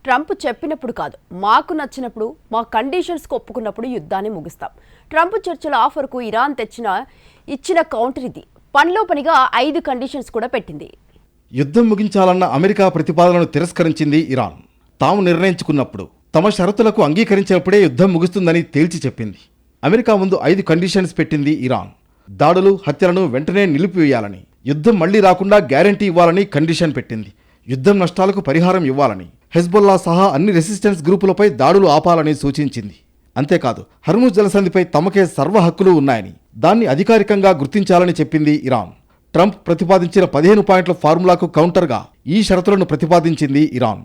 Trump చెప్పినప్పుడు కాదు, మాకు నచ్చినప్పుడు, మా కండిషన్స్కు ఒప్పుకున్నప్పుడు యుద్ధాన్ని ముగిస్తాం. ట్రంప్ చర్చల ఆఫర్కు ఇరాన్ ఇచ్చిన కౌంటర్ ఇది. పనిలో పనిగా 5 కండిషన్స్ కూడా పెట్టింది. యుద్ధం ముగించాలన్న అమెరికా ప్రతిపాదనను తిరస్కరించింది ఇరాన్. తాము నిర్ణయించుకున్నప్పుడు, తమ షరతులకు అంగీకరించినప్పుడే యుద్ధం ముగుస్తుందని తేల్చి చెప్పింది. అమెరికా ముందు 5 కండిషన్స్ పెట్టింది ఇరాన్. దాడులు, హత్యలను వెంటనే నిలిపివేయాలని, యుద్ధం మళ్లీ రాకుండా గ్యారంటీ ఇవ్వాలని కండిషన్ పెట్టింది. యుద్ధం నష్టాలకు పరిహారం ఇవ్వాలని, హెజ్బొల్లా సహా అన్ని రెసిస్టెన్స్ గ్రూపులపై దాడులు ఆపాలని సూచించింది. అంతేకాదు, హర్ముజ్ జలసంధిపై తమకే సర్వ హక్కులు ఉన్నాయని, దాన్ని అధికారికంగా గుర్తించాలని చెప్పింది ఇరాన్. ట్రంప్ ప్రతిపాదించిన 15 పాయింట్ల ఫార్ములాకు కౌంటర్గా ఈ షరతులను ప్రతిపాదించింది ఇరాన్.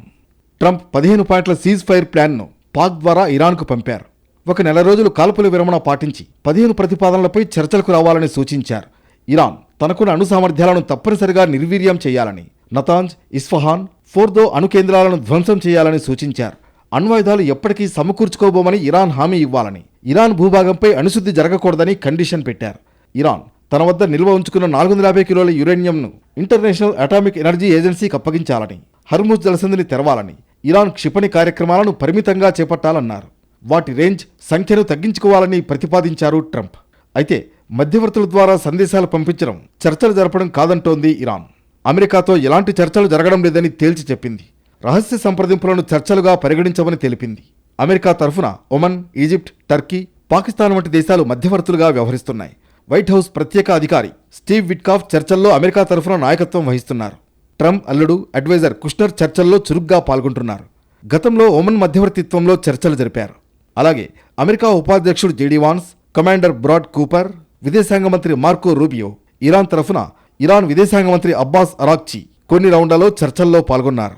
ట్రంప్ 15 పాయింట్ల సీజ్ ఫైర్ ప్లాన్ను పాక్ ద్వారా ఇరాన్కు పంపారు. 1 నెల రోజులు కాల్పుల విరమణ పాటించి 15 ప్రతిపాదనలపై చర్చలకు రావాలని సూచించారు. ఇరాన్ తనకున్న అణు సామర్థ్యాలను తప్పనిసరిగా నిర్వీర్యం చేయాలని, నతాంజ్, ఇస్ఫహాన్, ఫోర్దో అణు కేంద్రాలను ధ్వంసం చేయాలని సూచించారు. అణ్వాయుధాలు ఎప్పటికీ సమకూర్చుకోబోమని ఇరాన్ హామీ ఇవ్వాలని, ఇరాన్ భూభాగంపై అణుశుద్ధి జరగకూడదని కండిషన్ పెట్టారు. ఇరాన్ తన వద్ద నిల్వ ఉంచుకున్న 450 కిలోల యురేనియంను ఇంటర్నేషనల్ అటామిక్ ఎనర్జీ ఏజెన్సీకి అప్పగించాలని, హర్ముజ్ జలసంధిని తెరవాలని, ఇరాన్ క్షిపణి కార్యక్రమాలను పరిమితంగా చేపట్టాలన్నారు. వాటి రేంజ్, సంఖ్యను తగ్గించుకోవాలని ప్రతిపాదించారు ట్రంప్. అయితే మధ్యవర్తుల ద్వారా సందేశాలు పంపించడం, చర్చలు జరపడం కాదంటోంది ఇరాన్. అమెరికాతో ఎలాంటి చర్చలు జరగడం లేదని తేల్చి చెప్పింది. రహస్య సంప్రదింపులను చర్చలుగా పరిగణించమని తెలిపింది. అమెరికా తరఫున ఒమన్, ఈజిప్ట్, టర్కీ, పాకిస్తాన్ వంటి దేశాలు మధ్యవర్తులుగా వ్యవహరిస్తున్నాయి. వైట్ హౌస్ ప్రత్యేక అధికారి స్టీవ్ విట్కాఫ్ చర్చల్లో అమెరికా తరఫున నాయకత్వం వహిస్తున్నారు. ట్రంప్ అల్లుడు అడ్వైజర్ కుష్నర్ చర్చల్లో చురుగ్గా పాల్గొంటున్నారు. గతంలో ఒమన్ మధ్యవర్తిత్వంలో చర్చలు జరిపారు. అలాగే అమెరికా ఉపాధ్యక్షుడు JD Vance, commander Brad Cooper, విదేశాంగ మంత్రి మార్కో రూబియో, ఇరాన్ తరఫున ఇరాన్ విదేశాంగ మంత్రి అబ్బాస్ అరాక్చి కొన్ని రౌండ్లలో చర్చల్లో పాల్గొన్నారు.